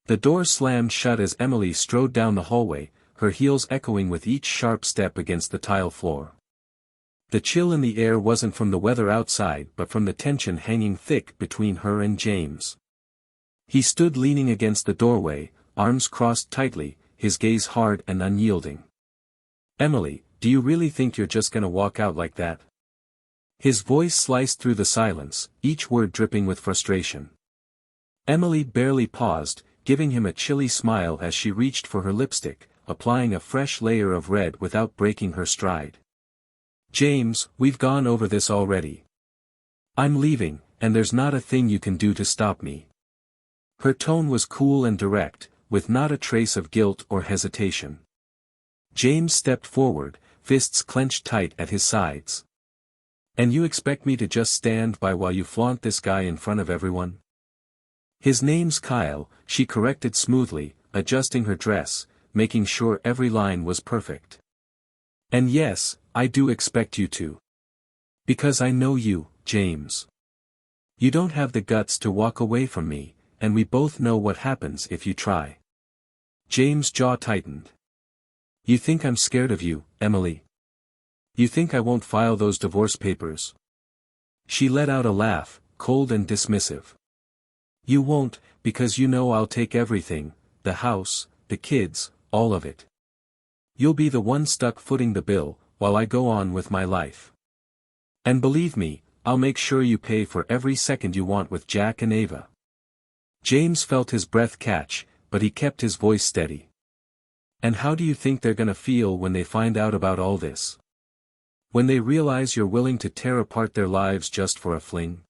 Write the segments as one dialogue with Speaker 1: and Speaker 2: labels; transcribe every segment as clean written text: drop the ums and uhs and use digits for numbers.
Speaker 1: The door slammed shut as Emily strode down the hallway, her heels echoing with each sharp step against the tile floor. The chill in the air wasn't from the weather outside but from the tension hanging thick between her and James. He stood leaning against the doorway, arms crossed tightly, his gaze hard and unyielding. "Emily, do you really think you're just gonna walk out like that?" His voice sliced through the silence, each word dripping with frustration. Emily barely paused, giving him a chilly smile as she reached for her lipstick, applying a fresh layer of red without breaking her stride. "James, we've gone over this already. I'm leaving, and there's not a thing you can do to stop me." Her tone was cool and direct, with not a trace of guilt or hesitation. James stepped forward, fists clenched tight at his sides. "And you expect me to just stand by while you flaunt this guy in front of everyone?" "His name's Kyle," she corrected smoothly, adjusting her dress, making sure every line was perfect. "And yes, I do expect you to. Because I know you, James. You don't have the guts to walk away from me, and we both know what happens if you try." James' jaw tightened. "You think I'm scared of you, Emily? You think I won't file those divorce papers?" She let out a laugh, cold and dismissive. "You won't, because you know I'll take everything, the house, the kids, all of it. You'll be the one stuck footing the bill, while I go on with my life. And believe me, I'll make sure you pay for every second you want with Jack and Ava." James felt his breath catch, but he kept his voice steady. "And how do you think they're gonna feel when they find out about all this? When they realize you're willing to tear apart their lives just for a fling?"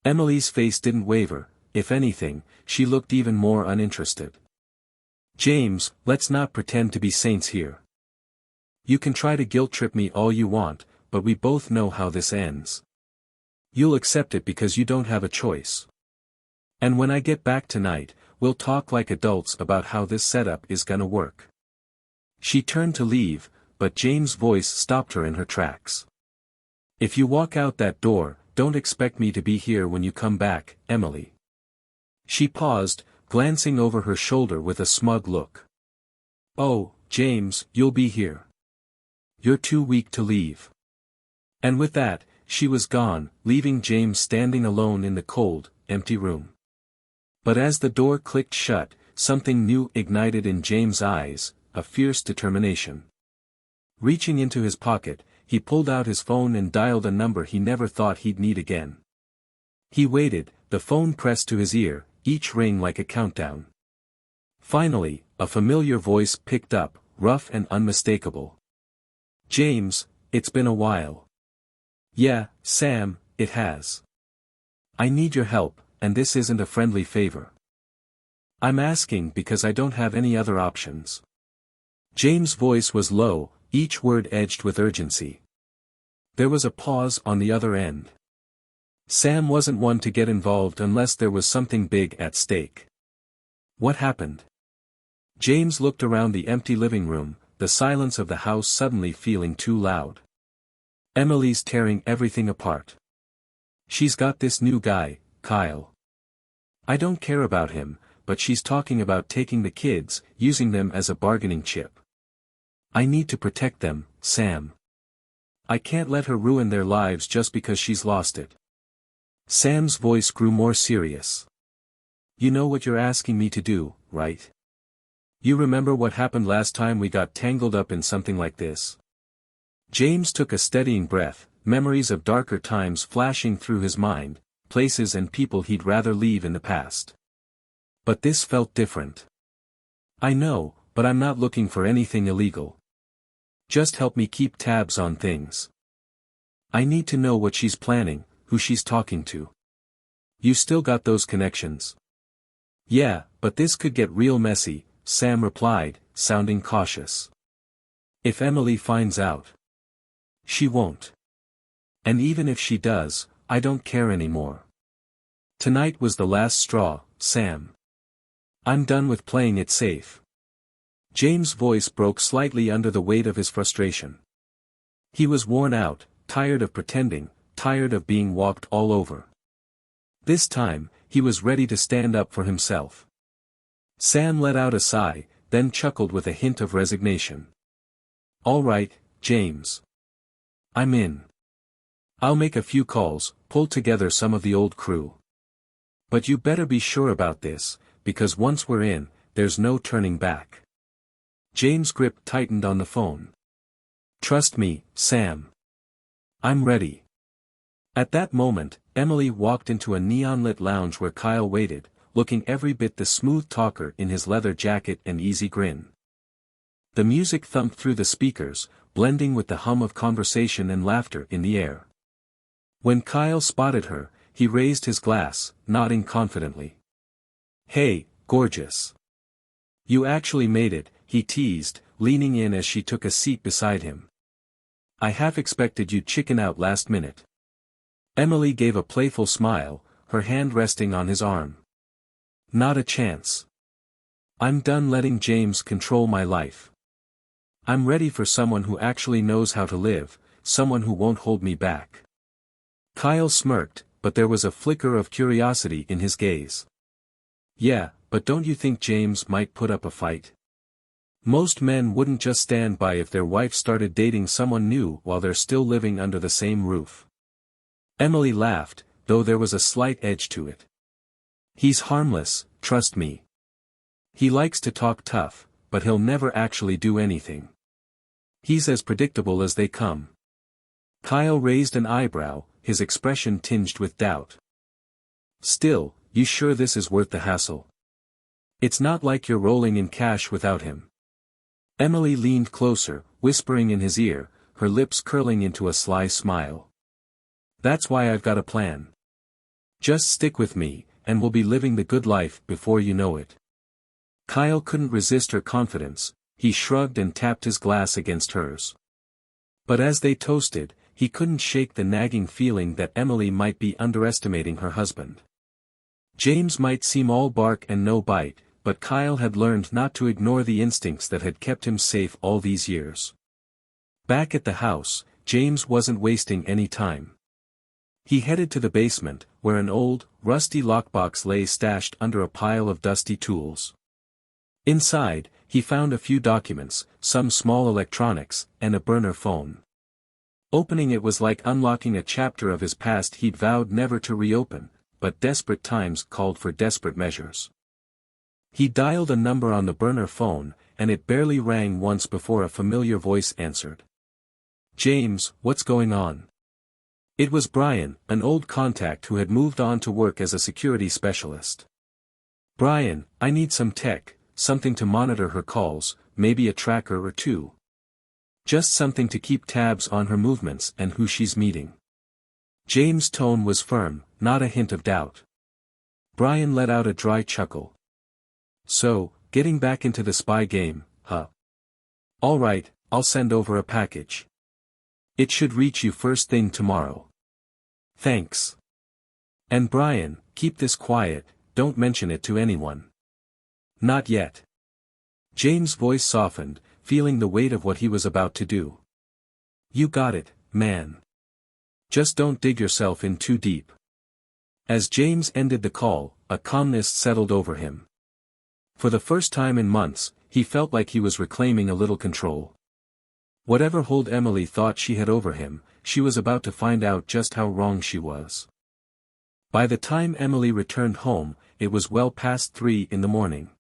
Speaker 1: Emily's face didn't waver, if anything, she looked even more uninterested. "James, let's not pretend to be saints here. You can try to guilt-trip me all you want, but we both know how this ends. You'll accept it because you don't have a choice. And when I get back tonight, we'll talk like adults about how this setup is gonna work." She turned to leave, but James' voice stopped her in her tracks. "If you walk out that door, don't expect me to be here when you come back, Emily." She paused, glancing over her shoulder with a smug look. "Oh, James, you'll be here. You're too weak to leave." And with that, she was gone, leaving James standing alone in the cold, empty room. But as the door clicked shut, something new ignited in James' eyes, a fierce determination. Reaching into his pocket, he pulled out his phone and dialed a number he never thought he'd need again. He waited, the phone pressed to his ear, each ring like a countdown. Finally, a familiar voice picked up, rough and unmistakable. "James, it's been a while." "Yeah, Sam, it has. I need your help, and this isn't a friendly favor. I'm asking because I don't have any other options." James' voice was low, each word edged with urgency. There was a pause on the other end. Sam wasn't one to get involved unless there was something big at stake. "What happened?" James looked around the empty living room, the silence of the house suddenly feeling too loud. "Emily's tearing everything apart. She's got this new guy, Kyle. I don't care about him, but she's talking about taking the kids, using them as a bargaining chip. I need to protect them, Sam. I can't let her ruin their lives just because she's lost it." Sam's voice grew more serious. "You know what you're asking me to do, right? You remember what happened last time we got tangled up in something like this?" James took a steadying breath, memories of darker times flashing through his mind, places and people he'd rather leave in the past. But this felt different. "I know, but I'm not looking for anything illegal. Just help me keep tabs on things. I need to know what she's planning, who she's talking to. You still got those connections?" "Yeah, but this could get real messy," Sam replied, sounding cautious. "If Emily finds out." "She won't. And even if she does, I don't care anymore. Tonight was the last straw, Sam. I'm done with playing it safe." James' voice broke slightly under the weight of his frustration. He was worn out, tired of pretending, tired of being walked all over. This time, he was ready to stand up for himself. Sam let out a sigh, then chuckled with a hint of resignation. All right, James. I'm in. I'll make a few calls, pull together some of the old crew. But you better be sure about this, because once we're in, there's no turning back. James' grip tightened on the phone. Trust me, Sam. I'm ready. At that moment, Emily walked into a neon-lit lounge where Kyle waited, looking every bit the smooth talker in his leather jacket and easy grin. The music thumped through the speakers, blending with the hum of conversation and laughter in the air. When Kyle spotted her, he raised his glass, nodding confidently. Hey, gorgeous. You actually made it, he teased, leaning in as she took a seat beside him. I half expected you'd chicken out last minute. Emily gave a playful smile, her hand resting on his arm. Not a chance. I'm done letting James control my life. I'm ready for someone who actually knows how to live, someone who won't hold me back. Kyle smirked, but there was a flicker of curiosity in his gaze. Yeah, but don't you think James might put up a fight? Most men wouldn't just stand by if their wife started dating someone new while they're still living under the same roof. Emily laughed, though there was a slight edge to it. He's harmless, trust me. He likes to talk tough, but he'll never actually do anything. He's as predictable as they come. Kyle raised an eyebrow, his expression tinged with doubt. Still, you sure this is worth the hassle? It's not like you're rolling in cash without him. Emily leaned closer, whispering in his ear, her lips curling into a sly smile. That's why I've got a plan. Just stick with me, and we'll be living the good life before you know it. Kyle couldn't resist her confidence, he shrugged and tapped his glass against hers. But as they toasted, he couldn't shake the nagging feeling that Emily might be underestimating her husband. James might seem all bark and no bite, but Kyle had learned not to ignore the instincts that had kept him safe all these years. Back at the house, James wasn't wasting any time. He headed to the basement, where an old, rusty lockbox lay stashed under a pile of dusty tools. Inside, he found a few documents, some small electronics, and a burner phone. Opening it was like unlocking a chapter of his past he'd vowed never to reopen, but desperate times called for desperate measures. He dialed a number on the burner phone, and it barely rang once before a familiar voice answered. James, what's going on? It was Brian, an old contact who had moved on to work as a security specialist. Brian, I need some tech, something to monitor her calls, maybe a tracker or two. Just something to keep tabs on her movements and who she's meeting. James' tone was firm, not a hint of doubt. Brian let out a dry chuckle. So, getting back into the spy game, huh? All right, I'll send over a package. It should reach you first thing tomorrow. Thanks. And Brian, keep this quiet, don't mention it to anyone. Not yet. James' voice softened, feeling the weight of what he was about to do. You got it, man. Just don't dig yourself in too deep. As James ended the call, a calmness settled over him. For the first time in months, he felt like he was reclaiming a little control. Whatever hold Emily thought she had over him, she was about to find out just how wrong she was. By the time Emily returned home, it was well past 3 in the morning.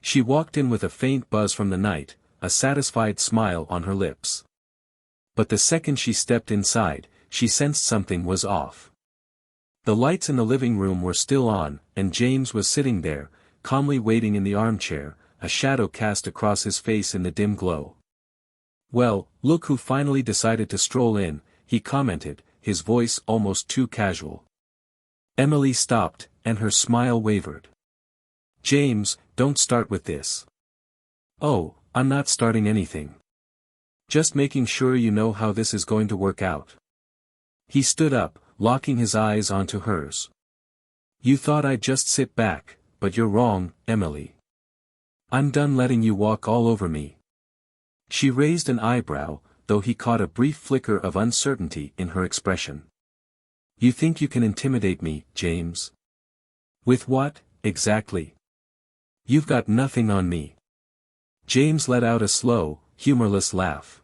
Speaker 1: She walked in with a faint buzz from the night, a satisfied smile on her lips. But the second she stepped inside, she sensed something was off. The lights in the living room were still on, and James was sitting there, calmly waiting in the armchair, a shadow cast across his face in the dim glow. Well, look who finally decided to stroll in, he commented, his voice almost too casual. Emily stopped, and her smile wavered. James, don't start with this. Oh, I'm not starting anything. Just making sure you know how this is going to work out. He stood up, locking his eyes onto hers. You thought I'd just sit back, but you're wrong, Emily. I'm done letting you walk all over me. She raised an eyebrow, though he caught a brief flicker of uncertainty in her expression. You think you can intimidate me, James? With what, exactly? You've got nothing on me. James let out a slow, humorless laugh.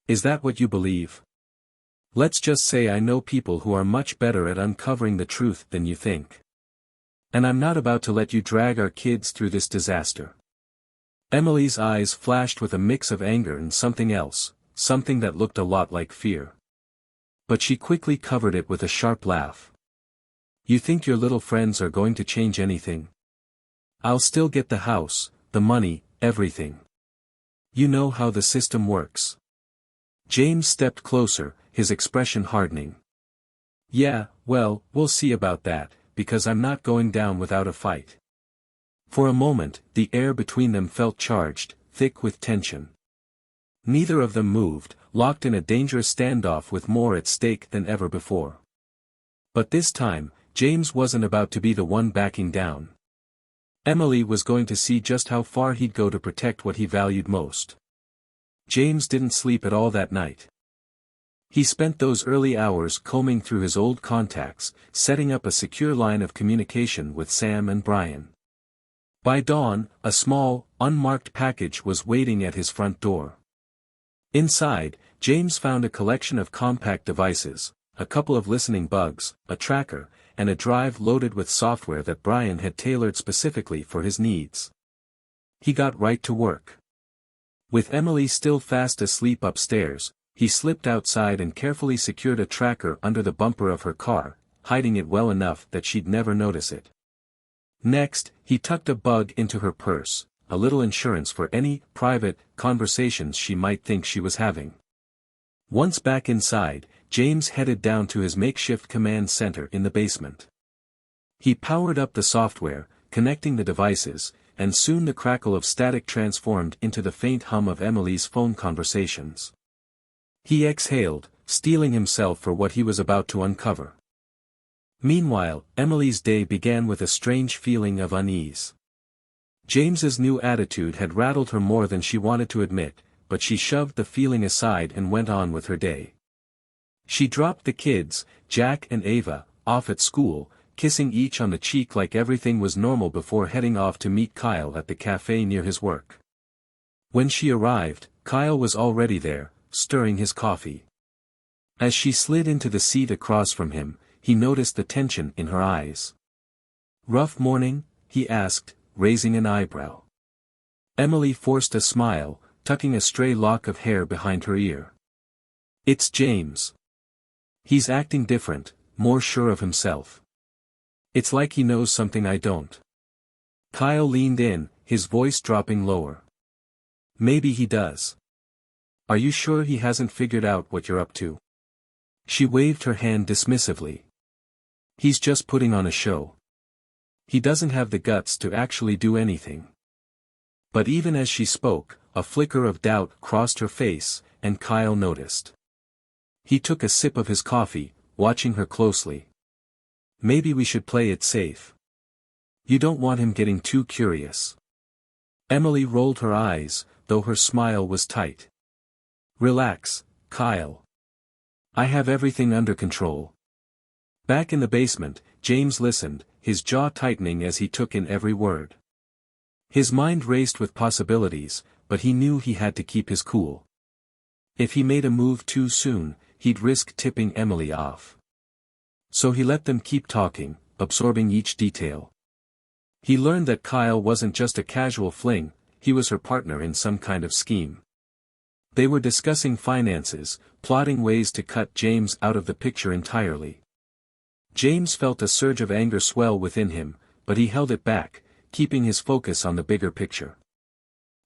Speaker 1: Is that what you believe? Let's just say I know people who are much better at uncovering the truth than you think. And I'm not about to let you drag our kids through this disaster. Emily's eyes flashed with a mix of anger and something else, something that looked a lot like fear. But she quickly covered it with a sharp laugh. You think your little friends are going to change anything? I'll still get the house, the money, everything. You know how the system works. James stepped closer, his expression hardening. Yeah, well, we'll see about that, because I'm not going down without a fight. For a moment, the air between them felt charged, thick with tension. Neither of them moved, locked in a dangerous standoff with more at stake than ever before. But this time, James wasn't about to be the one backing down. Emily was going to see just how far he'd go to protect what he valued most. James didn't sleep at all that night. He spent those early hours combing through his old contacts, setting up a secure line of communication with Sam and Brian. By dawn, a small, unmarked package was waiting at his front door. Inside, James found a collection of compact devices, a couple of listening bugs, a tracker, and a drive loaded with software that Brian had tailored specifically for his needs. He got right to work. With Emily still fast asleep upstairs, he slipped outside and carefully secured a tracker under the bumper of her car, hiding it well enough that she'd never notice it. Next, he tucked a bug into her purse, a little insurance for any private conversations she might think she was having. Once back inside, James headed down to his makeshift command center in the basement. He powered up the software, connecting the devices, and soon the crackle of static transformed into the faint hum of Emily's phone conversations. He exhaled, steeling himself for what he was about to uncover. Meanwhile, Emily's day began with a strange feeling of unease. James's new attitude had rattled her more than she wanted to admit, but she shoved the feeling aside and went on with her day. She dropped the kids, Jack and Ava, off at school, kissing each on the cheek like everything was normal before heading off to meet Kyle at the cafe near his work. When she arrived, Kyle was already there, stirring his coffee. As she slid into the seat across from him, he noticed the tension in her eyes. "Rough morning?" he asked, raising an eyebrow. Emily forced a smile, tucking a stray lock of hair behind her ear. "It's James. He's acting different, more sure of himself. It's like he knows something I don't." Kyle leaned in, his voice dropping lower. "Maybe he does. Are you sure he hasn't figured out what you're up to?" She waved her hand dismissively. "He's just putting on a show. He doesn't have the guts to actually do anything." But even as she spoke, a flicker of doubt crossed her face, and Kyle noticed. He took a sip of his coffee, watching her closely. "Maybe we should play it safe. You don't want him getting too curious." Emily rolled her eyes, though her smile was tight. "Relax, Kyle. I have everything under control." Back in the basement, James listened, his jaw tightening as he took in every word. His mind raced with possibilities, but he knew he had to keep his cool. If he made a move too soon, he'd risk tipping Emily off. So he let them keep talking, absorbing each detail. He learned that Kyle wasn't just a casual fling, he was her partner in some kind of scheme. They were discussing finances, plotting ways to cut James out of the picture entirely. James felt a surge of anger swell within him, but he held it back, keeping his focus on the bigger picture.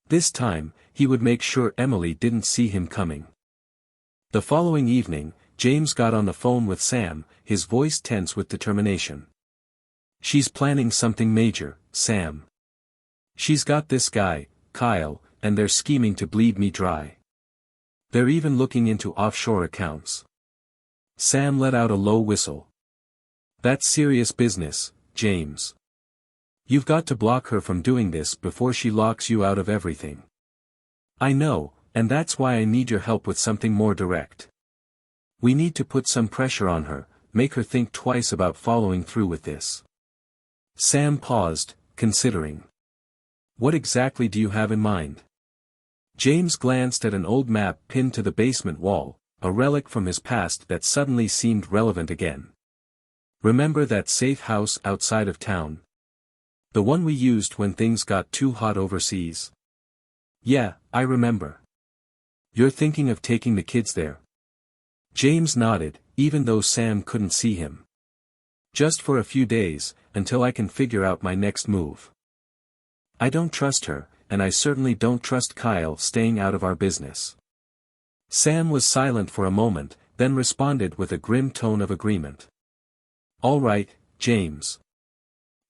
Speaker 1: This time, he would make sure Emily didn't see him coming. The following evening, James got on the phone with Sam, his voice tense with determination. "She's planning something major, Sam. She's got this guy, Kyle, and they're scheming to bleed me dry. They're even looking into offshore accounts." Sam let out a low whistle. "That's serious business, James. You've got to block her from doing this before she locks you out of everything." "I know, and that's why I need your help with something more direct. We need to put some pressure on her, make her think twice about following through with this." Sam paused, considering. What exactly do you have in mind? James glanced at an old map pinned to the basement wall, a relic from his past that suddenly seemed relevant again. Remember that safe house outside of town? The one we used when things got too hot overseas? Yeah, I remember. You're thinking of taking the kids there? James nodded, even though Sam couldn't see him. Just for a few days, until I can figure out my next move. I don't trust her, and I certainly don't trust Kyle staying out of our business. Sam was silent for a moment, then responded with a grim tone of agreement. All right, James.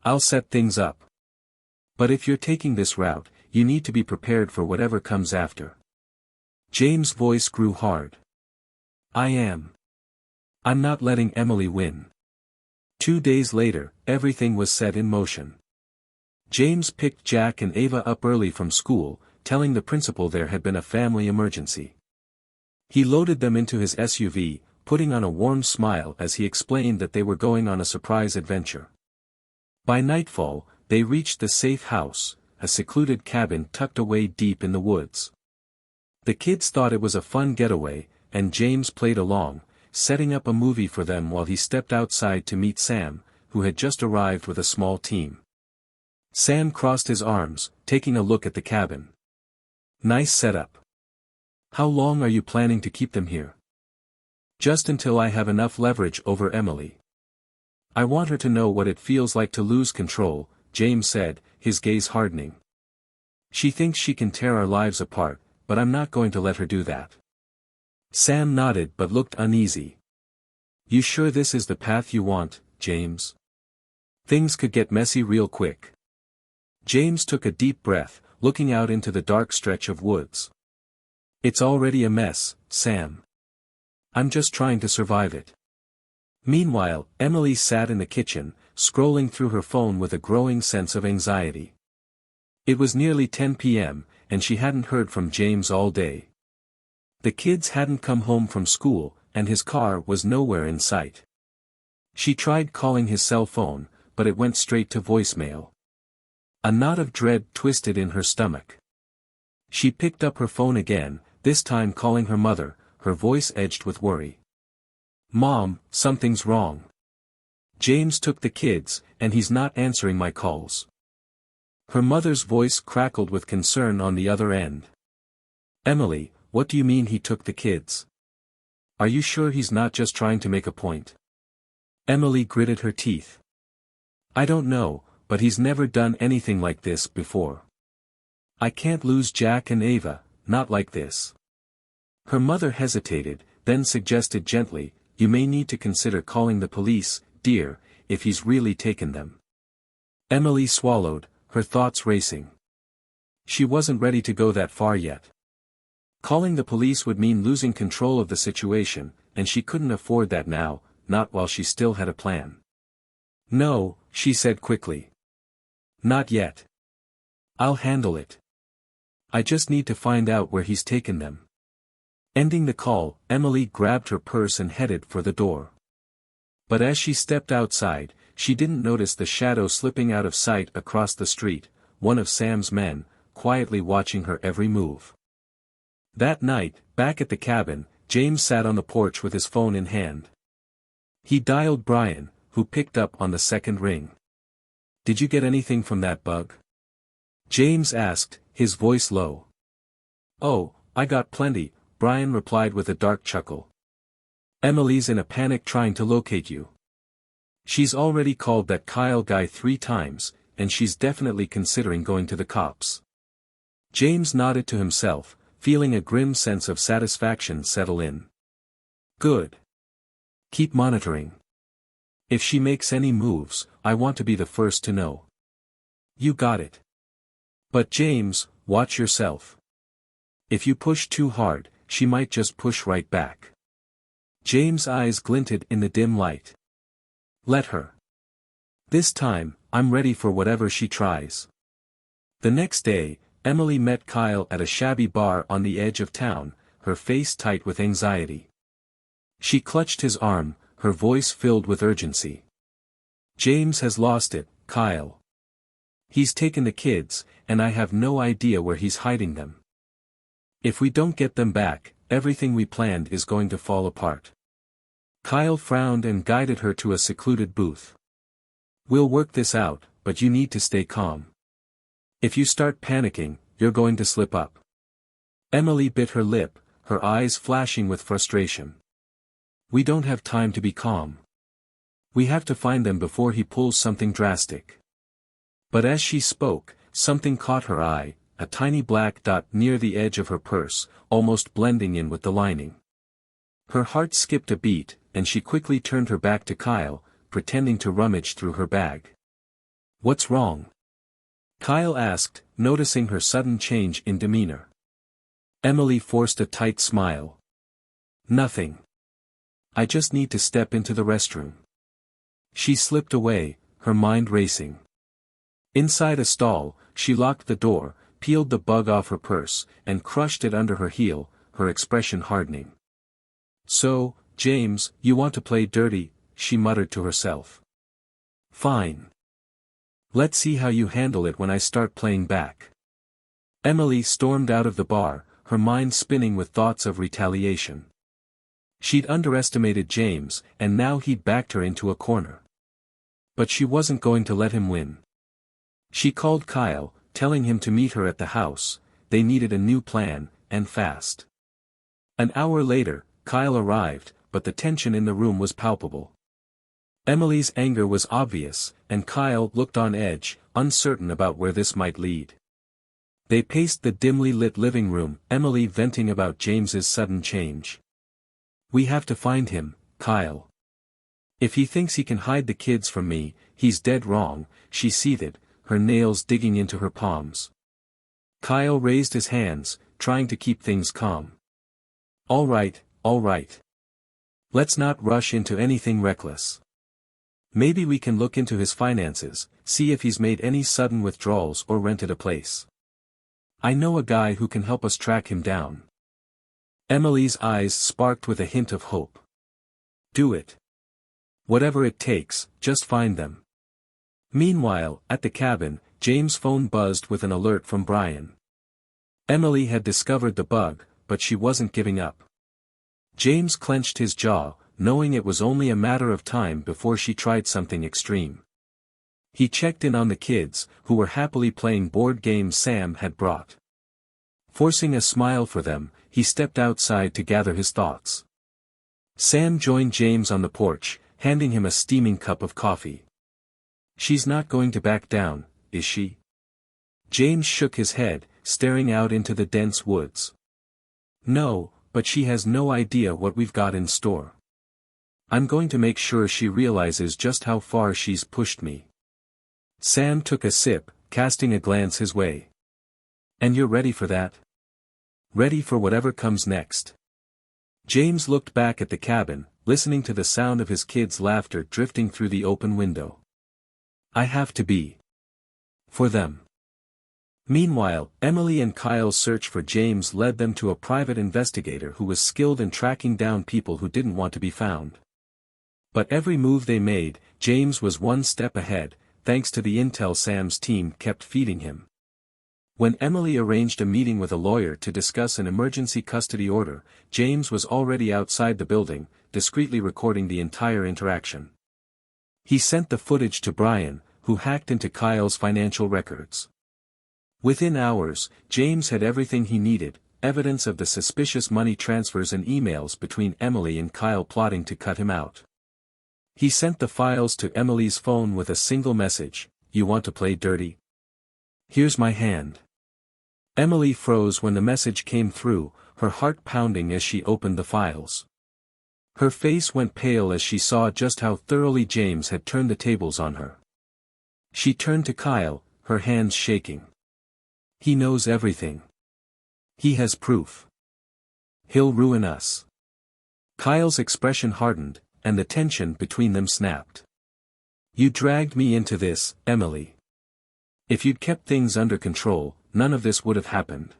Speaker 1: I'll set things up. But if you're taking this route, you need to be prepared for whatever comes after. James' voice grew hard. I am. I'm not letting Emily win. 2 days later, everything was set in motion. James picked Jack and Ava up early from school, telling the principal there had been a family emergency. He loaded them into his SUV, putting on a warm smile as he explained that they were going on a surprise adventure. By nightfall, they reached the safe house, a secluded cabin tucked away deep in the woods. The kids thought it was a fun getaway, and James played along, setting up a movie for them while he stepped outside to meet Sam, who had just arrived with a small team. Sam crossed his arms, taking a look at the cabin. Nice setup. How long are you planning to keep them here? Just until I have enough leverage over Emily. I want her to know what it feels like to lose control, James said, his gaze hardening. She thinks she can tear our lives apart, but I'm not going to let her do that. Sam nodded but looked uneasy. You sure this is the path you want, James? Things could get messy real quick. James took a deep breath, looking out into the dark stretch of woods. It's already a mess, Sam. I'm just trying to survive it. Meanwhile, Emily sat in the kitchen, scrolling through her phone with a growing sense of anxiety. It was nearly 10 p.m., and she hadn't heard from James all day. The kids hadn't come home from school, and his car was nowhere in sight. She tried calling his cell phone, but it went straight to voicemail. A knot of dread twisted in her stomach. She picked up her phone again, this time calling her mother, her voice edged with worry. Mom, something's wrong. James took the kids, and he's not answering my calls. Her mother's voice crackled with concern on the other end. Emily, what do you mean he took the kids? Are you sure he's not just trying to make a point? Emily gritted her teeth. I don't know, but he's never done anything like this before. I can't lose Jack and Ava, not like this. Her mother hesitated, then suggested gently, you may need to consider calling the police, dear, if he's really taken them. Emily swallowed, her thoughts racing. She wasn't ready to go that far yet. Calling the police would mean losing control of the situation, and she couldn't afford that now, not while she still had a plan. No, she said quickly. Not yet. I'll handle it. I just need to find out where he's taken them. Ending the call, Emily grabbed her purse and headed for the door. But as she stepped outside, she didn't notice the shadow slipping out of sight across the street, one of Sam's men, quietly watching her every move. That night, back at the cabin, James sat on the porch with his phone in hand. He dialed Brian, who picked up on the second ring. Did you get anything from that bug? James asked, his voice low. Oh, I got plenty, Brian replied with a dark chuckle. Emily's in a panic trying to locate you. She's already called that Kyle guy 3 times, and she's definitely considering going to the cops. James nodded to himself, feeling a grim sense of satisfaction settle in. Good. Keep monitoring. If she makes any moves, I want to be the first to know. You got it. But James, watch yourself. If you push too hard, she might just push right back. James' eyes glinted in the dim light. Let her. This time, I'm ready for whatever she tries. The next day, Emily met Kyle at a shabby bar on the edge of town, her face tight with anxiety. She clutched his arm, her voice filled with urgency. James has lost it, Kyle. He's taken the kids, and I have no idea where he's hiding them. If we don't get them back, everything we planned is going to fall apart. Kyle frowned and guided her to a secluded booth. We'll work this out, but you need to stay calm. If you start panicking, you're going to slip up. Emily bit her lip, her eyes flashing with frustration. We don't have time to be calm. We have to find them before he pulls something drastic. But as she spoke, something caught her eye, a tiny black dot near the edge of her purse, almost blending in with the lining. Her heart skipped a beat, and she quickly turned her back to Kyle, pretending to rummage through her bag. What's wrong? Kyle asked, noticing her sudden change in demeanor. Emily forced a tight smile. Nothing. I just need to step into the restroom. She slipped away, her mind racing. Inside a stall, she locked the door, peeled the bug off her purse, and crushed it under her heel, her expression hardening. So, James, you want to play dirty, she muttered to herself. Fine. Let's see how you handle it when I start playing back. Emily stormed out of the bar, her mind spinning with thoughts of retaliation. She'd underestimated James, and now he'd backed her into a corner. But she wasn't going to let him win. She called Kyle, telling him to meet her at the house. They needed a new plan, and fast. An hour later, Kyle arrived, but the tension in the room was palpable. Emily's anger was obvious, and Kyle looked on edge, uncertain about where this might lead. They paced the dimly lit living room, Emily venting about James's sudden change. We have to find him, Kyle. If he thinks he can hide the kids from me, he's dead wrong, she seethed, her nails digging into her palms. Kyle raised his hands, trying to keep things calm. All right. Let's not rush into anything reckless. Maybe we can look into his finances, see if he's made any sudden withdrawals or rented a place. I know a guy who can help us track him down. Emily's eyes sparked with a hint of hope. Do it. Whatever it takes, just find them. Meanwhile, at the cabin, James' phone buzzed with an alert from Brian. Emily had discovered the bug, but she wasn't giving up. James clenched his jaw, knowing it was only a matter of time before she tried something extreme. He checked in on the kids, who were happily playing board games Sam had brought. Forcing a smile for them, he stepped outside to gather his thoughts. Sam joined James on the porch, handing him a steaming cup of coffee. She's not going to back down, is she? James shook his head, staring out into the dense woods. No, but she has no idea what we've got in store. I'm going to make sure she realizes just how far she's pushed me. Sam took a sip, casting a glance his way. And you're ready for that? Ready for whatever comes next. James looked back at the cabin, listening to the sound of his kids' laughter drifting through the open window. I have to be. For them. Meanwhile, Emily and Kyle's search for James led them to a private investigator who was skilled in tracking down people who didn't want to be found. But every move they made, James was one step ahead, thanks to the intel Sam's team kept feeding him. When Emily arranged a meeting with a lawyer to discuss an emergency custody order, James was already outside the building, discreetly recording the entire interaction. He sent the footage to Brian, who hacked into Kyle's financial records. Within hours, James had everything he needed, evidence of the suspicious money transfers and emails between Emily and Kyle plotting to cut him out. He sent the files to Emily's phone with a single message, "You want to play dirty? Here's my hand." Emily froze when the message came through, her heart pounding as she opened the files. Her face went pale as she saw just how thoroughly James had turned the tables on her. She turned to Kyle, her hands shaking. He knows everything. He has proof. He'll ruin us. Kyle's expression hardened, and the tension between them snapped. You dragged me into this, Emily. If you'd kept things under control, none of this would have happened.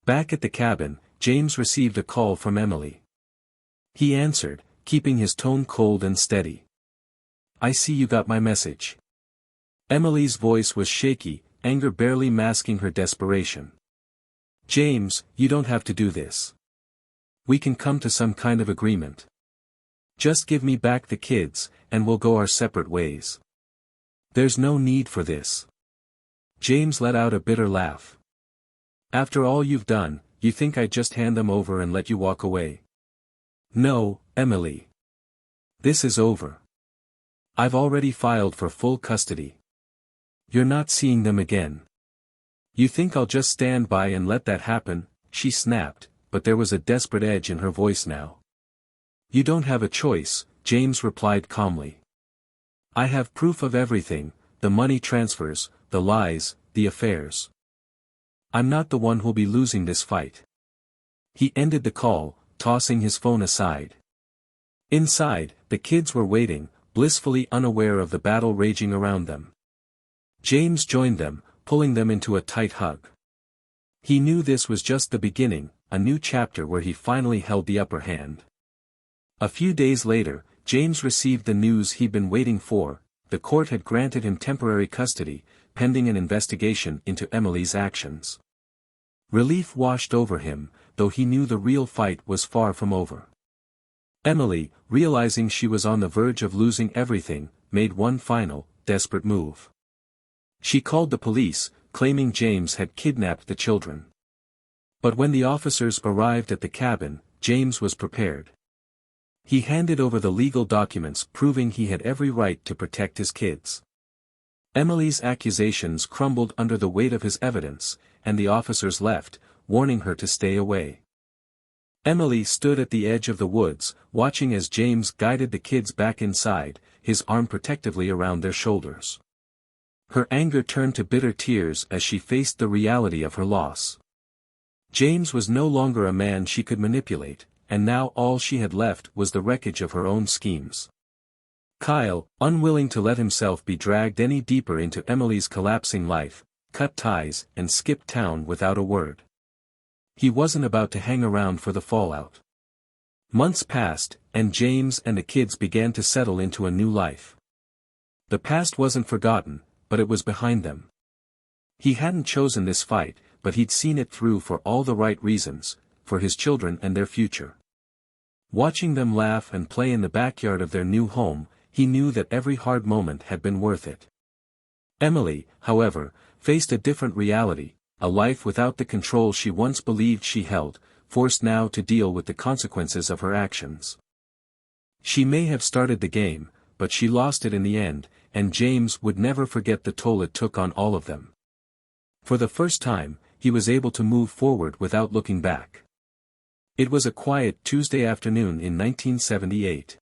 Speaker 1: Back at the cabin, James received a call from Emily. He answered, keeping his tone cold and steady. I see you got my message. Emily's voice was shaky, anger barely masking her desperation. "James, you don't have to do this. We can come to some kind of agreement. Just give me back the kids, and we'll go our separate ways. There's no need for this." James let out a bitter laugh. "After all you've done, you think I'd just hand them over and let you walk away? No, Emily. This is over. I've already filed for full custody. You're not seeing them again. You think I'll just stand by and let that happen?" she snapped, but there was a desperate edge in her voice now. "You don't have a choice," James replied calmly. "I have proof of everything, the money transfers, the lies, the affairs. I'm not the one who'll be losing this fight." He ended the call, tossing his phone aside. Inside, the kids were waiting, blissfully unaware of the battle raging around them. James joined them, pulling them into a tight hug. He knew this was just the beginning, a new chapter where he finally held the upper hand. A few days later, James received the news he'd been waiting for. The court had granted him temporary custody, pending an investigation into Emily's actions. Relief washed over him, though he knew the real fight was far from over. Emily, realizing she was on the verge of losing everything, made one final, desperate move. She called the police, claiming James had kidnapped the children. But when the officers arrived at the cabin, James was prepared. He handed over the legal documents proving he had every right to protect his kids. Emily's accusations crumbled under the weight of his evidence, and the officers left, warning her to stay away. Emily stood at the edge of the woods, watching as James guided the kids back inside, his arm protectively around their shoulders. Her anger turned to bitter tears as she faced the reality of her loss. James was no longer a man she could manipulate, and now all she had left was the wreckage of her own schemes. Kyle, unwilling to let himself be dragged any deeper into Emily's collapsing life, cut ties and skipped town without a word. He wasn't about to hang around for the fallout. Months passed, and James and the kids began to settle into a new life. The past wasn't forgotten, but it was behind them. He hadn't chosen this fight, but he'd seen it through for all the right reasons, for his children and their future. Watching them laugh and play in the backyard of their new home, he knew that every hard moment had been worth it. Emily, however, faced a different reality, a life without the control she once believed she held, forced now to deal with the consequences of her actions. She may have started the game, but she lost it in the end, and James would never forget the toll it took on all of them. For the first time, he was able to move forward without looking back. It was a quiet Tuesday afternoon in 1978.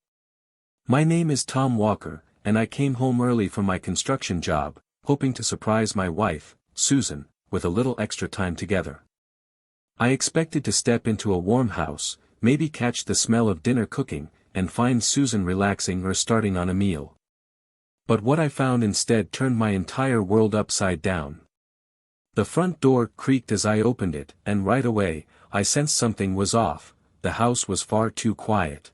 Speaker 1: "My name is Tom Walker, and I came home early from my construction job, hoping to surprise my wife, Susan, with a little extra time together. I expected to step into a warm house, maybe catch the smell of dinner cooking, and find Susan relaxing or starting on a meal. But what I found instead turned my entire world upside down. The front door creaked as I opened it, and right away, I sensed something was off. The house was far too quiet.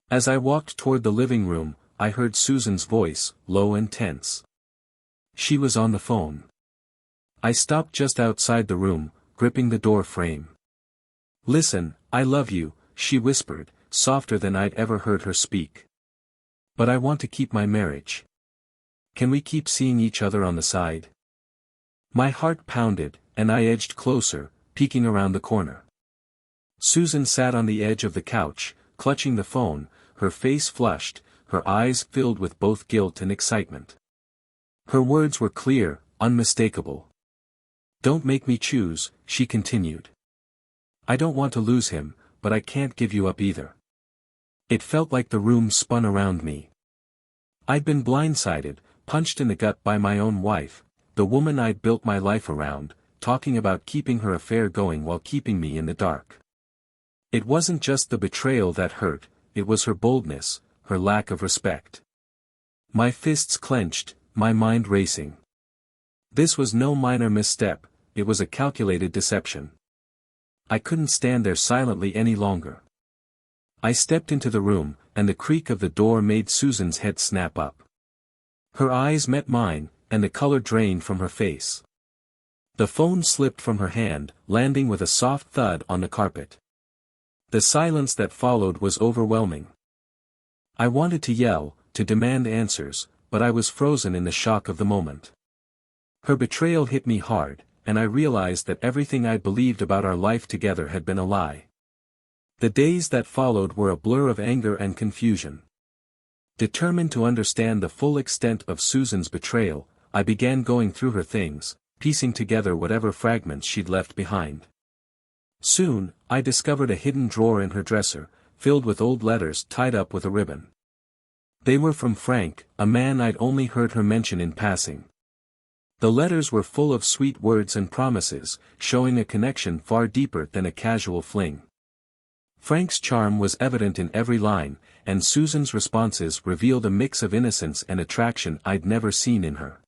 Speaker 1: As I walked toward the living room, I heard Susan's voice, low and tense. She was on the phone. I stopped just outside the room, gripping the door frame. "Listen, I love you," she whispered, softer than I'd ever heard her speak. "But I want to keep my marriage. Can we keep seeing each other on the side?" My heart pounded, and I edged closer, peeking around the corner. Susan sat on the edge of the couch, clutching the phone, her face flushed, her eyes filled with both guilt and excitement. Her words were clear, unmistakable. "Don't make me choose," she continued. "I don't want to lose him, but I can't give you up either." It felt like the room spun around me. I'd been blindsided, punched in the gut by my own wife, the woman I'd built my life around, talking about keeping her affair going while keeping me in the dark. It wasn't just the betrayal that hurt, it was her boldness, her lack of respect. My fists clenched, my mind racing. This was no minor misstep, it was a calculated deception. I couldn't stand there silently any longer. I stepped into the room, and the creak of the door made Susan's head snap up. Her eyes met mine, and the color drained from her face. The phone slipped from her hand, landing with a soft thud on the carpet. The silence that followed was overwhelming. I wanted to yell, to demand answers, but I was frozen in the shock of the moment. Her betrayal hit me hard, and I realized that everything I believed about our life together had been a lie. The days that followed were a blur of anger and confusion. Determined to understand the full extent of Susan's betrayal, I began going through her things, piecing together whatever fragments she'd left behind. Soon, I discovered a hidden drawer in her dresser, filled with old letters tied up with a ribbon. They were from Frank, a man I'd only heard her mention in passing. The letters were full of sweet words and promises, showing a connection far deeper than a casual fling. Frank's charm was evident in every line, and Susan's responses revealed a mix of innocence and attraction I'd never seen in her.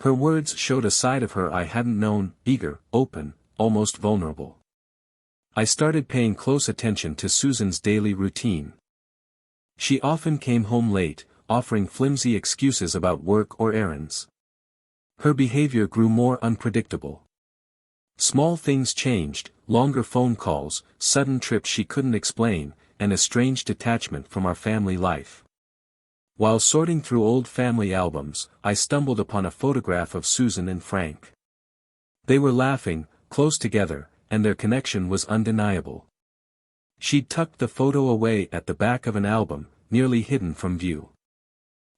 Speaker 1: Her words showed a side of her I hadn't known, eager, open, almost vulnerable. I started paying close attention to Susan's daily routine. She often came home late, offering flimsy excuses about work or errands. Her behavior grew more unpredictable. Small things changed, longer phone calls, sudden trips she couldn't explain, and a strange detachment from our family life. While sorting through old family albums, I stumbled upon a photograph of Susan and Frank. They were laughing, close together, and their connection was undeniable. She'd tucked the photo away at the back of an album, nearly hidden from view.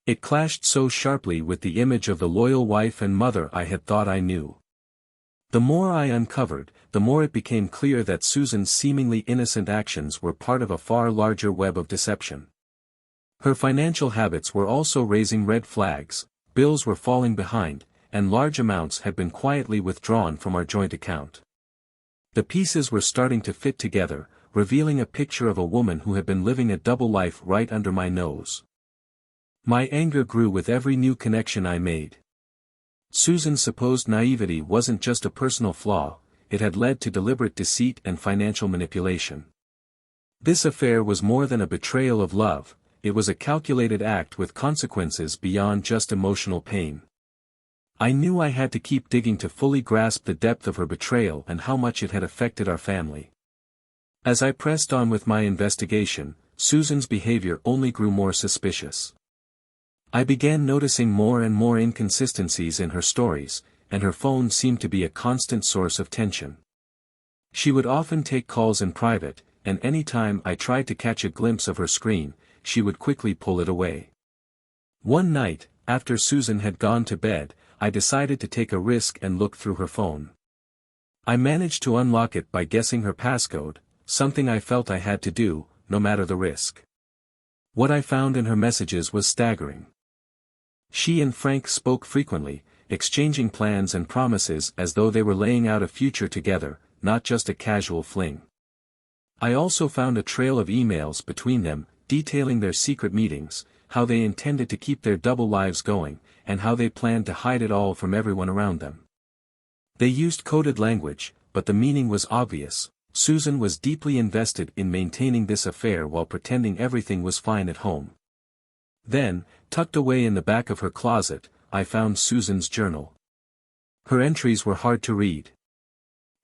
Speaker 1: It clashed so sharply with the image of the loyal wife and mother I had thought I knew. The more I uncovered, the more it became clear that Susan's seemingly innocent actions were part of a far larger web of deception. Her financial habits were also raising red flags, bills were falling behind, and large amounts had been quietly withdrawn from our joint account. The pieces were starting to fit together, revealing a picture of a woman who had been living a double life right under my nose. My anger grew with every new connection I made. Susan's supposed naivety wasn't just a personal flaw, it had led to deliberate deceit and financial manipulation. This affair was more than a betrayal of love, it was a calculated act with consequences beyond just emotional pain. I knew I had to keep digging to fully grasp the depth of her betrayal and how much it had affected our family. As I pressed on with my investigation, Susan's behavior only grew more suspicious. I began noticing more and more inconsistencies in her stories, and her phone seemed to be a constant source of tension. She would often take calls in private, and any time I tried to catch a glimpse of her screen, she would quickly pull it away. One night, after Susan had gone to bed, I decided to take a risk and look through her phone. I managed to unlock it by guessing her passcode, something I felt I had to do, no matter the risk. What I found in her messages was staggering. She and Frank spoke frequently, exchanging plans and promises as though they were laying out a future together, not just a casual fling. I also found a trail of emails between them, detailing their secret meetings, how they intended to keep their double lives going, and how they planned to hide it all from everyone around them. They used coded language, but the meaning was obvious. Susan was deeply invested in maintaining this affair while pretending everything was fine at home. Then, tucked away in the back of her closet, I found Susan's journal. Her entries were hard to read.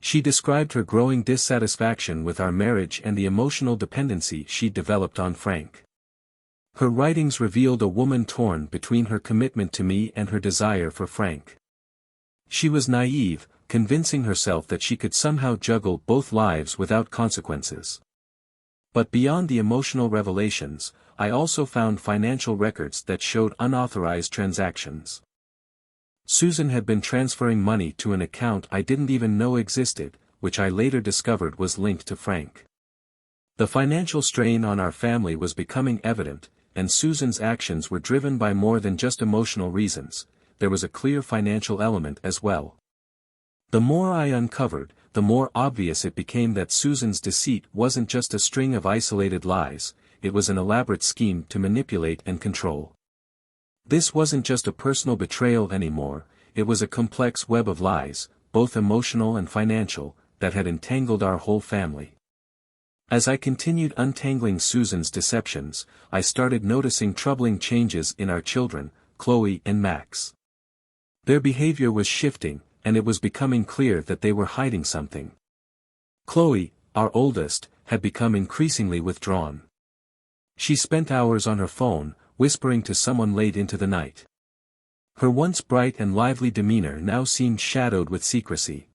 Speaker 1: She described her growing dissatisfaction with our marriage and the emotional dependency she'd developed on Frank. Her writings revealed a woman torn between her commitment to me and her desire for Frank. She was naive, convincing herself that she could somehow juggle both lives without consequences. But beyond the emotional revelations, I also found financial records that showed unauthorized transactions. Susan had been transferring money to an account I didn't even know existed, which I later discovered was linked to Frank. The financial strain on our family was becoming evident, and Susan's actions were driven by more than just emotional reasons. There was a clear financial element as well. The more I uncovered, the more obvious it became that Susan's deceit wasn't just a string of isolated lies, it was an elaborate scheme to manipulate and control. This wasn't just a personal betrayal anymore, it was a complex web of lies, both emotional and financial, that had entangled our whole family. As I continued untangling Susan's deceptions, I started noticing troubling changes in our children, Chloe and Max. Their behavior was shifting, and it was becoming clear that they were hiding something. Chloe, our oldest, had become increasingly withdrawn. She spent hours on her phone, whispering to someone late into the night. Her once bright and lively demeanor now seemed shadowed with secrecy.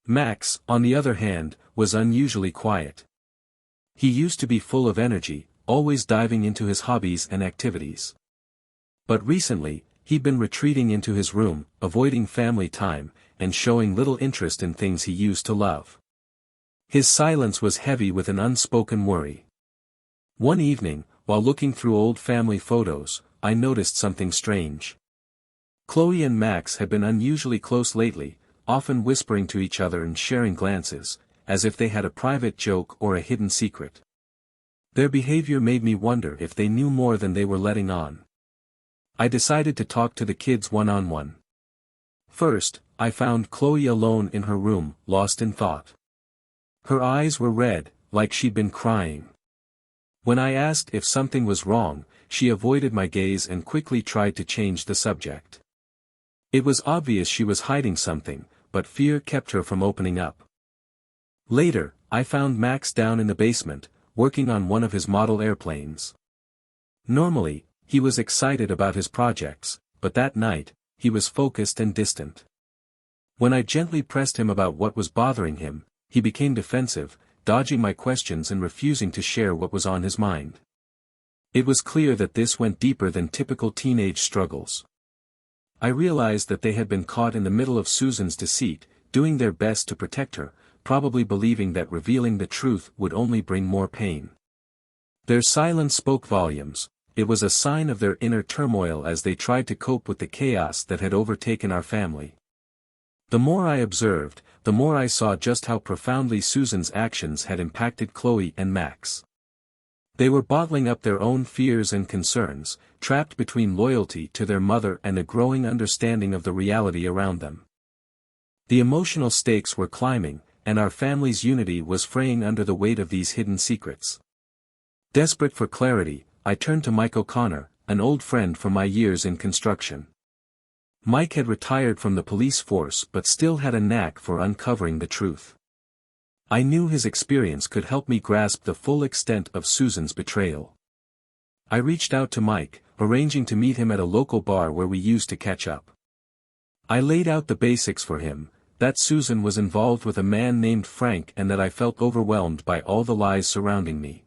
Speaker 1: Max, on the other hand, was unusually quiet. He used to be full of energy, always diving into his hobbies and activities. But recently, he'd been retreating into his room, avoiding family time, and showing little interest in things he used to love. His silence was heavy with an unspoken worry. One evening, while looking through old family photos, I noticed something strange. Chloe and Max had been unusually close lately, often whispering to each other and sharing glances, as if they had a private joke or a hidden secret. Their behavior made me wonder if they knew more than they were letting on. I decided to talk to the kids one-on-one. First, I found Chloe alone in her room, lost in thought. Her eyes were red, like she'd been crying. When I asked if something was wrong, she avoided my gaze and quickly tried to change the subject. It was obvious she was hiding something, but fear kept her from opening up. Later, I found Max down in the basement, working on one of his model airplanes. Normally, he was excited about his projects, but that night, he was focused and distant. When I gently pressed him about what was bothering him, he became defensive, dodging my questions and refusing to share what was on his mind. It was clear that this went deeper than typical teenage struggles. I realized that they had been caught in the middle of Susan's deceit, doing their best to protect her, probably believing that revealing the truth would only bring more pain. Their silence spoke volumes. It was a sign of their inner turmoil as they tried to cope with the chaos that had overtaken our family. The more I observed, the more I saw just how profoundly Susan's actions had impacted Chloe and Max. They were bottling up their own fears and concerns, trapped between loyalty to their mother and a growing understanding of the reality around them. The emotional stakes were climbing, and our family's unity was fraying under the weight of these hidden secrets. Desperate for clarity, I turned to Mike O'Connor, an old friend from my years in construction. Mike had retired from the police force but still had a knack for uncovering the truth. I knew his experience could help me grasp the full extent of Susan's betrayal. I reached out to Mike, arranging to meet him at a local bar where we used to catch up. I laid out the basics for him, that Susan was involved with a man named Frank and that I felt overwhelmed by all the lies surrounding me.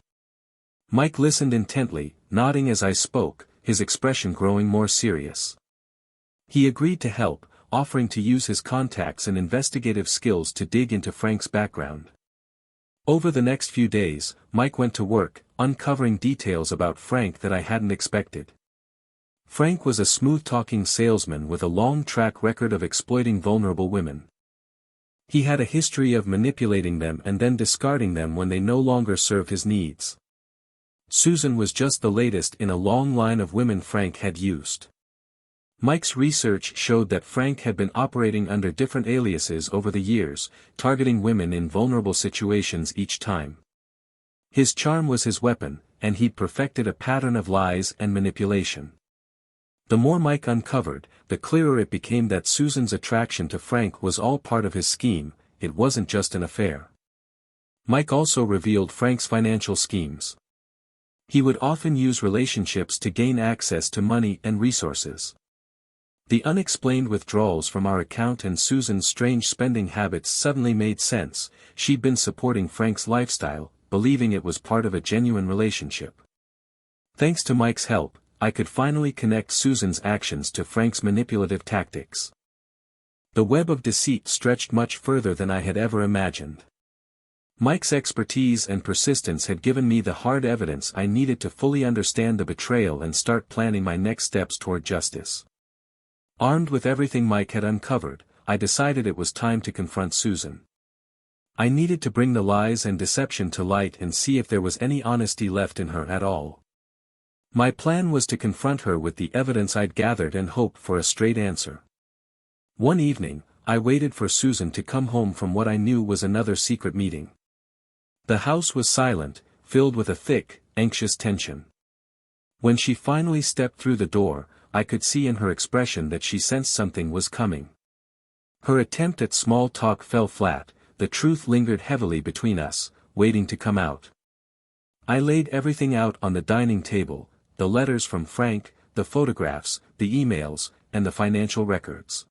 Speaker 1: Mike listened intently, nodding as I spoke, his expression growing more serious. He agreed to help, offering to use his contacts and investigative skills to dig into Frank's background. Over the next few days, Mike went to work, uncovering details about Frank that I hadn't expected. Frank was a smooth-talking salesman with a long track record of exploiting vulnerable women. He had a history of manipulating them and then discarding them when they no longer served his needs. Susan was just the latest in a long line of women Frank had used. Mike's research showed that Frank had been operating under different aliases over the years, targeting women in vulnerable situations each time. His charm was his weapon, and he'd perfected a pattern of lies and manipulation. The more Mike uncovered, the clearer it became that Susan's attraction to Frank was all part of his scheme, it wasn't just an affair. Mike also revealed Frank's financial schemes. He would often use relationships to gain access to money and resources. The unexplained withdrawals from our account and Susan's strange spending habits suddenly made sense. She'd been supporting Frank's lifestyle, believing it was part of a genuine relationship. Thanks to Mike's help, I could finally connect Susan's actions to Frank's manipulative tactics. The web of deceit stretched much further than I had ever imagined. Mike's expertise and persistence had given me the hard evidence I needed to fully understand the betrayal and start planning my next steps toward justice. Armed with everything Mike had uncovered, I decided it was time to confront Susan. I needed to bring the lies and deception to light and see if there was any honesty left in her at all. My plan was to confront her with the evidence I'd gathered and hope for a straight answer. One evening, I waited for Susan to come home from what I knew was another secret meeting. The house was silent, filled with a thick, anxious tension. When she finally stepped through the door, I could see in her expression that she sensed something was coming. Her attempt at small talk fell flat, the truth lingered heavily between us, waiting to come out. I laid everything out on the dining table, the letters from Frank, the photographs, the emails, and the financial records.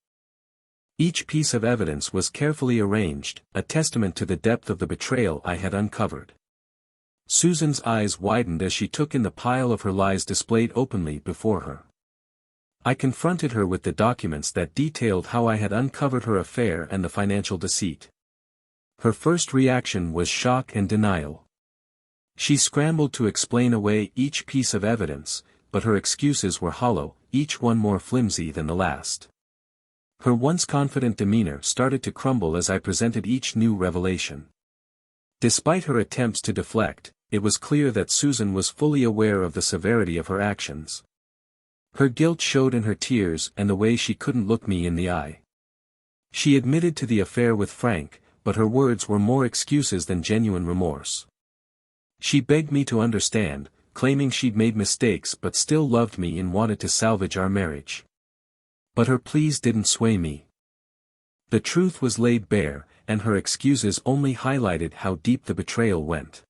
Speaker 1: Each piece of evidence was carefully arranged, a testament to the depth of the betrayal I had uncovered. Susan's eyes widened as she took in the pile of her lies displayed openly before her. I confronted her with the documents that detailed how I had uncovered her affair and the financial deceit. Her first reaction was shock and denial. She scrambled to explain away each piece of evidence, but her excuses were hollow, each one more flimsy than the last. Her once confident demeanor started to crumble as I presented each new revelation. Despite her attempts to deflect, it was clear that Susan was fully aware of the severity of her actions. Her guilt showed in her tears and the way she couldn't look me in the eye. She admitted to the affair with Frank, but her words were more excuses than genuine remorse. She begged me to understand, claiming she'd made mistakes but still loved me and wanted to salvage our marriage. But her pleas didn't sway me. The truth was laid bare, and her excuses only highlighted how deep the betrayal went.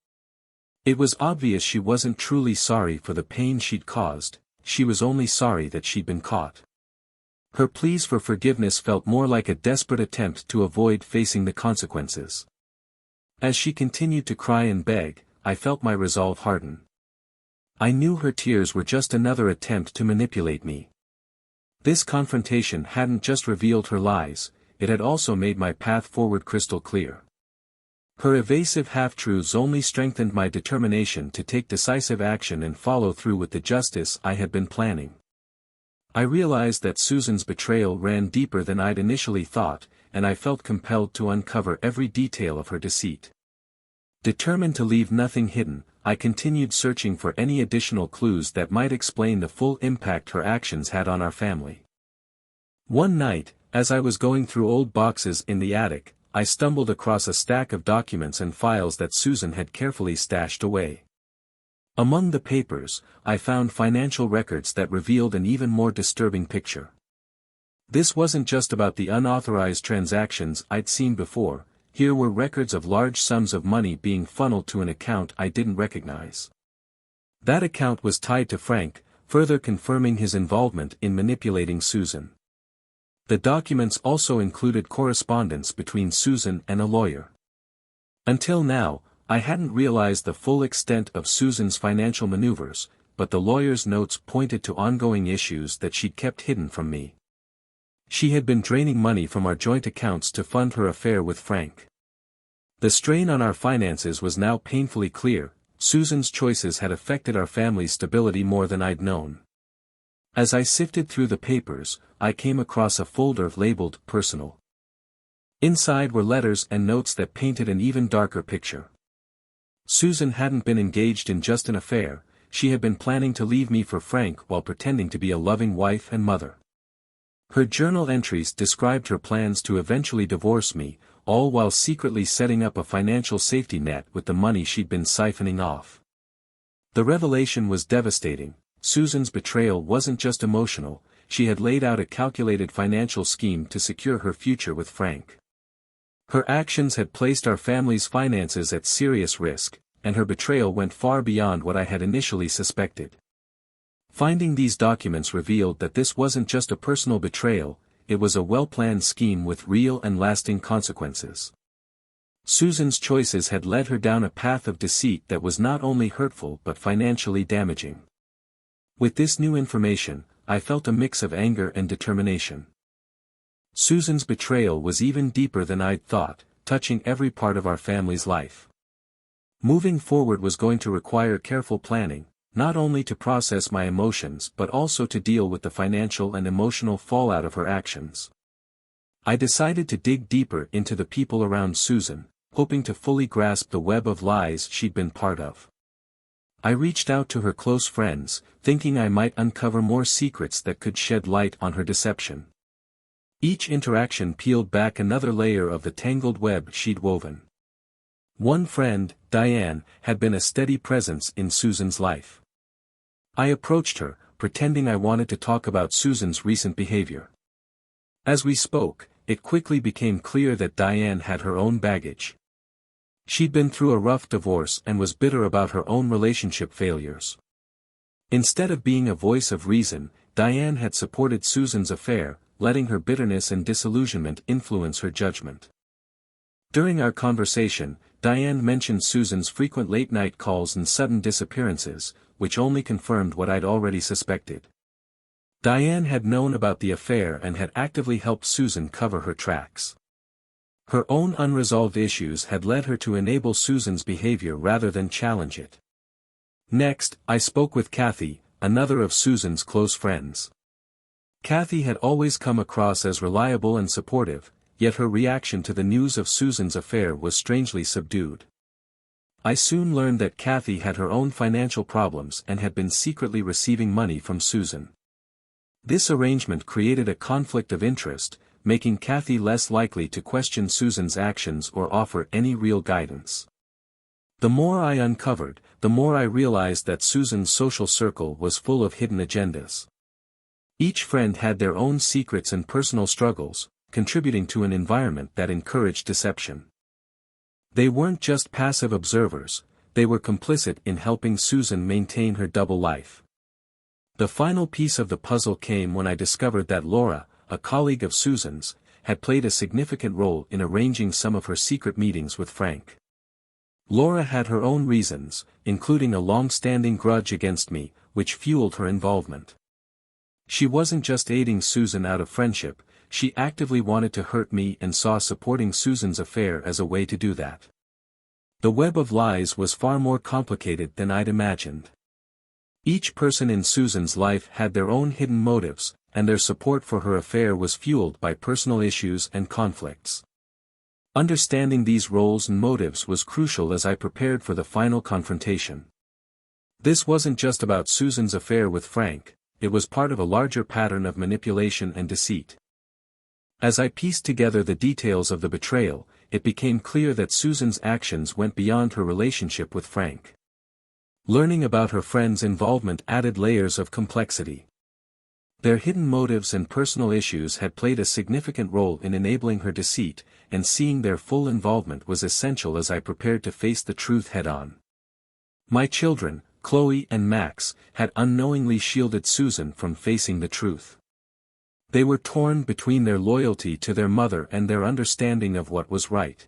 Speaker 1: It was obvious she wasn't truly sorry for the pain she'd caused, she was only sorry that she'd been caught. Her pleas for forgiveness felt more like a desperate attempt to avoid facing the consequences. As she continued to cry and beg, I felt my resolve harden. I knew her tears were just another attempt to manipulate me. This confrontation hadn't just revealed her lies, it had also made my path forward crystal clear. Her evasive half-truths only strengthened my determination to take decisive action and follow through with the justice I had been planning. I realized that Susan's betrayal ran deeper than I'd initially thought, and I felt compelled to uncover every detail of her deceit. Determined to leave nothing hidden, I continued searching for any additional clues that might explain the full impact her actions had on our family. One night, as I was going through old boxes in the attic, I stumbled across a stack of documents and files that Susan had carefully stashed away. Among the papers, I found financial records that revealed an even more disturbing picture. This wasn't just about the unauthorized transactions I'd seen before. Here were records of large sums of money being funneled to an account I didn't recognize. That account was tied to Frank, further confirming his involvement in manipulating Susan. The documents also included correspondence between Susan and a lawyer. Until now, I hadn't realized the full extent of Susan's financial maneuvers, but the lawyer's notes pointed to ongoing issues that she'd kept hidden from me. She had been draining money from our joint accounts to fund her affair with Frank. The strain on our finances was now painfully clear. Susan's choices had affected our family's stability more than I'd known. As I sifted through the papers, I came across a folder labeled Personal. Inside were letters and notes that painted an even darker picture. Susan hadn't been engaged in just an affair, she had been planning to leave me for Frank while pretending to be a loving wife and mother. Her journal entries described her plans to eventually divorce me, all while secretly setting up a financial safety net with the money she'd been siphoning off. The revelation was devastating. Susan's betrayal wasn't just emotional, she had laid out a calculated financial scheme to secure her future with Frank. Her actions had placed our family's finances at serious risk, and her betrayal went far beyond what I had initially suspected. Finding these documents revealed that this wasn't just a personal betrayal, it was a well-planned scheme with real and lasting consequences. Susan's choices had led her down a path of deceit that was not only hurtful but financially damaging. With this new information, I felt a mix of anger and determination. Susan's betrayal was even deeper than I'd thought, touching every part of our family's life. Moving forward was going to require careful planning, not only to process my emotions but also to deal with the financial and emotional fallout of her actions. I decided to dig deeper into the people around Susan, hoping to fully grasp the web of lies she'd been part of. I reached out to her close friends, thinking I might uncover more secrets that could shed light on her deception. Each interaction peeled back another layer of the tangled web she'd woven. One friend, Diane, had been a steady presence in Susan's life. I approached her, pretending I wanted to talk about Susan's recent behavior. As we spoke, it quickly became clear that Diane had her own baggage. She'd been through a rough divorce and was bitter about her own relationship failures. Instead of being a voice of reason, Diane had supported Susan's affair, letting her bitterness and disillusionment influence her judgment. During our conversation, Diane mentioned Susan's frequent late-night calls and sudden disappearances, which only confirmed what I'd already suspected. Diane had known about the affair and had actively helped Susan cover her tracks. Her own unresolved issues had led her to enable Susan's behavior rather than challenge it. Next, I spoke with Kathy, another of Susan's close friends. Kathy had always come across as reliable and supportive, yet her reaction to the news of Susan's affair was strangely subdued. I soon learned that Kathy had her own financial problems and had been secretly receiving money from Susan. This arrangement created a conflict of interest, making Kathy less likely to question Susan's actions or offer any real guidance. The more I uncovered, the more I realized that Susan's social circle was full of hidden agendas. Each friend had their own secrets and personal struggles, contributing to an environment that encouraged deception. They weren't just passive observers, they were complicit in helping Susan maintain her double life. The final piece of the puzzle came when I discovered that Laura, a colleague of Susan's, had played a significant role in arranging some of her secret meetings with Frank. Laura had her own reasons, including a long-standing grudge against me, which fueled her involvement. She wasn't just aiding Susan out of friendship, she actively wanted to hurt me and saw supporting Susan's affair as a way to do that. The web of lies was far more complicated than I'd imagined. Each person in Susan's life had their own hidden motives, and their support for her affair was fueled by personal issues and conflicts. Understanding these roles and motives was crucial as I prepared for the final confrontation. This wasn't just about Susan's affair with Frank, it was part of a larger pattern of manipulation and deceit. As I pieced together the details of the betrayal, it became clear that Susan's actions went beyond her relationship with Frank. Learning about her friend's involvement added layers of complexity. Their hidden motives and personal issues had played a significant role in enabling her deceit, and seeing their full involvement was essential as I prepared to face the truth head-on. My children, Chloe and Max, had unknowingly shielded Susan from facing the truth. They were torn between their loyalty to their mother and their understanding of what was right.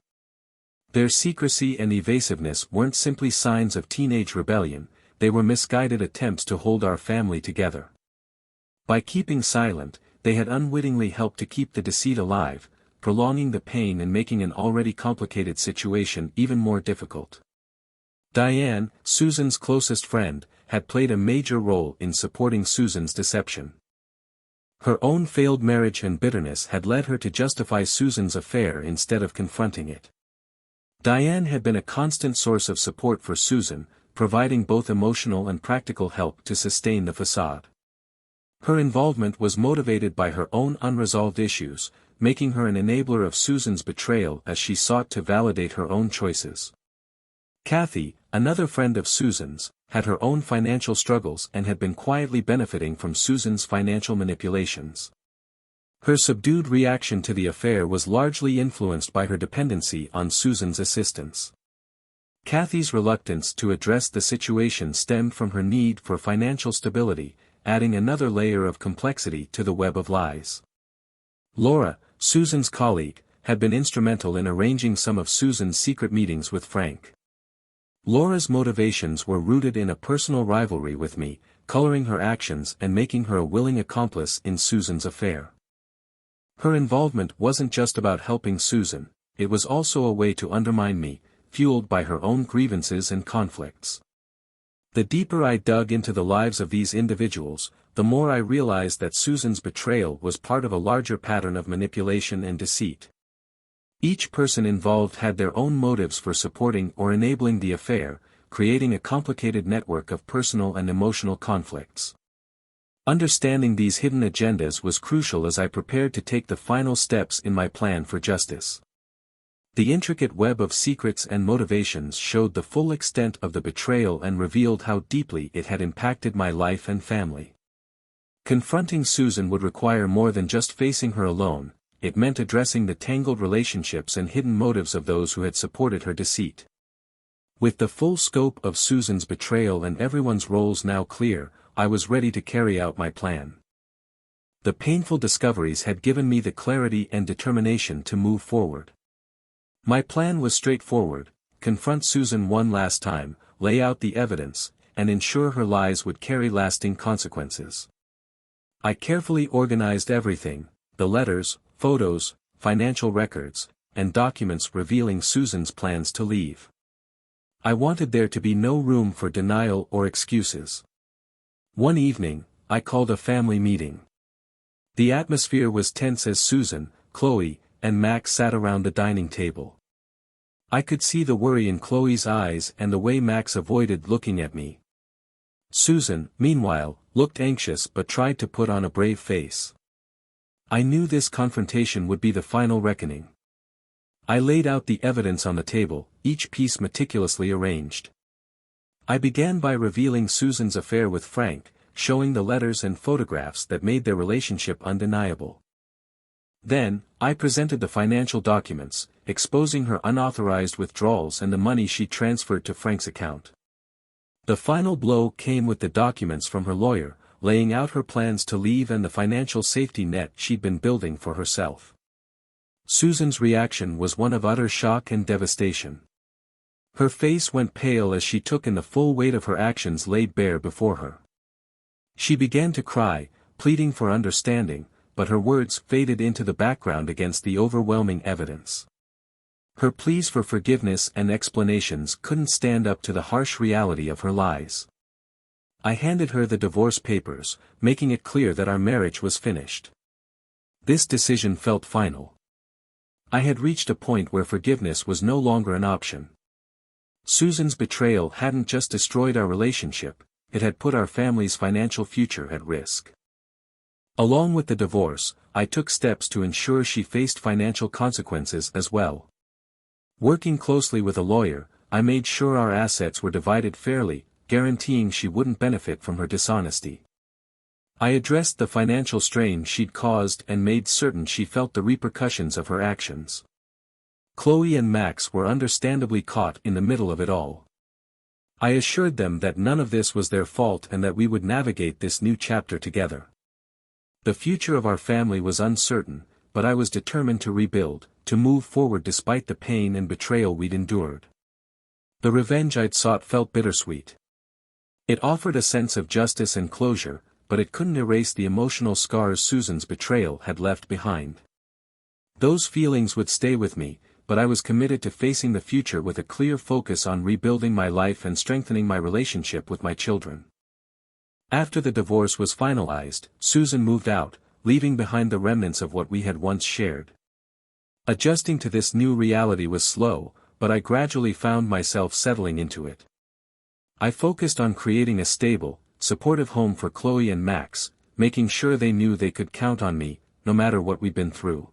Speaker 1: Their secrecy and evasiveness weren't simply signs of teenage rebellion, they were misguided attempts to hold our family together. By keeping silent, they had unwittingly helped to keep the deceit alive, prolonging the pain and making an already complicated situation even more difficult. Diane, Susan's closest friend, had played a major role in supporting Susan's deception. Her own failed marriage and bitterness had led her to justify Susan's affair instead of confronting it. Diane had been a constant source of support for Susan, providing both emotional and practical help to sustain the facade. Her involvement was motivated by her own unresolved issues, making her an enabler of Susan's betrayal as she sought to validate her own choices. Kathy, another friend of Susan's, had her own financial struggles and had been quietly benefiting from Susan's financial manipulations. Her subdued reaction to the affair was largely influenced by her dependency on Susan's assistance. Kathy's reluctance to address the situation stemmed from her need for financial stability, adding another layer of complexity to the web of lies. Laura, Susan's colleague, had been instrumental in arranging some of Susan's secret meetings with Frank. Laura's motivations were rooted in a personal rivalry with me, coloring her actions and making her a willing accomplice in Susan's affair. Her involvement wasn't just about helping Susan, it was also a way to undermine me, fueled by her own grievances and conflicts. The deeper I dug into the lives of these individuals, the more I realized that Susan's betrayal was part of a larger pattern of manipulation and deceit. Each person involved had their own motives for supporting or enabling the affair, creating a complicated network of personal and emotional conflicts. Understanding these hidden agendas was crucial as I prepared to take the final steps in my plan for justice. The intricate web of secrets and motivations showed the full extent of the betrayal and revealed how deeply it had impacted my life and family. Confronting Susan would require more than just facing her alone, it meant addressing the tangled relationships and hidden motives of those who had supported her deceit. With the full scope of Susan's betrayal and everyone's roles now clear, I was ready to carry out my plan. The painful discoveries had given me the clarity and determination to move forward. My plan was straightforward: confront Susan one last time, lay out the evidence, and ensure her lies would carry lasting consequences. I carefully organized everything: the letters, photos, financial records, and documents revealing Susan's plans to leave. I wanted there to be no room for denial or excuses. One evening, I called a family meeting. The atmosphere was tense as Susan, Chloe, and Max sat around the dining table. I could see the worry in Chloe's eyes and the way Max avoided looking at me. Susan, meanwhile, looked anxious but tried to put on a brave face. I knew this confrontation would be the final reckoning. I laid out the evidence on the table, each piece meticulously arranged. I began by revealing Susan's affair with Frank, showing the letters and photographs that made their relationship undeniable. Then, I presented the financial documents, exposing her unauthorized withdrawals and the money she transferred to Frank's account. The final blow came with the documents from her lawyer, laying out her plans to leave and the financial safety net she'd been building for herself. Susan's reaction was one of utter shock and devastation. Her face went pale as she took in the full weight of her actions laid bare before her. She began to cry, pleading for understanding, but her words faded into the background against the overwhelming evidence. Her pleas for forgiveness and explanations couldn't stand up to the harsh reality of her lies. I handed her the divorce papers, making it clear that our marriage was finished. This decision felt final. I had reached a point where forgiveness was no longer an option. Susan's betrayal hadn't just destroyed our relationship, it had put our family's financial future at risk. Along with the divorce, I took steps to ensure she faced financial consequences as well. Working closely with a lawyer, I made sure our assets were divided fairly, guaranteeing she wouldn't benefit from her dishonesty. I addressed the financial strain she'd caused and made certain she felt the repercussions of her actions. Chloe and Max were understandably caught in the middle of it all. I assured them that none of this was their fault and that we would navigate this new chapter together. The future of our family was uncertain, but I was determined to rebuild, to move forward despite the pain and betrayal we'd endured. The revenge I'd sought felt bittersweet. It offered a sense of justice and closure, but it couldn't erase the emotional scars Susan's betrayal had left behind. Those feelings would stay with me, but I was committed to facing the future with a clear focus on rebuilding my life and strengthening my relationship with my children. After the divorce was finalized, Susan moved out, leaving behind the remnants of what we had once shared. Adjusting to this new reality was slow, but I gradually found myself settling into it. I focused on creating a stable, supportive home for Chloe and Max, making sure they knew they could count on me, no matter what we'd been through.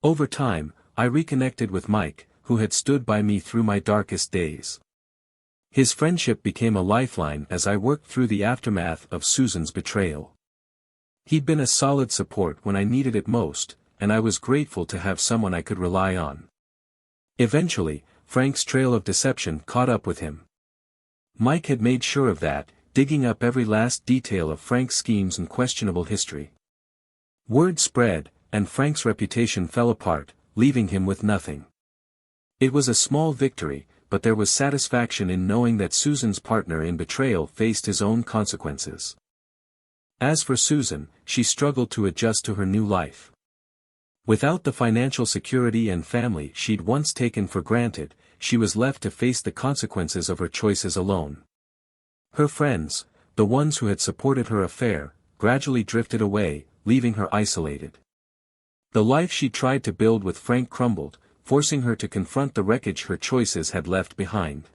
Speaker 1: Over time, I reconnected with Mike, who had stood by me through my darkest days. His friendship became a lifeline as I worked through the aftermath of Susan's betrayal. He'd been a solid support when I needed it most, and I was grateful to have someone I could rely on. Eventually, Frank's trail of deception caught up with him. Mike had made sure of that, digging up every last detail of Frank's schemes and questionable history. Word spread, and Frank's reputation fell apart, leaving him with nothing. It was a small victory, but there was satisfaction in knowing that Susan's partner in betrayal faced his own consequences. As for Susan, she struggled to adjust to her new life. Without the financial security and family she'd once taken for granted, she was left to face the consequences of her choices alone. Her friends, the ones who had supported her affair, gradually drifted away, leaving her isolated. The life she tried to build with Frank crumbled, forcing her to confront the wreckage her choices had left behind.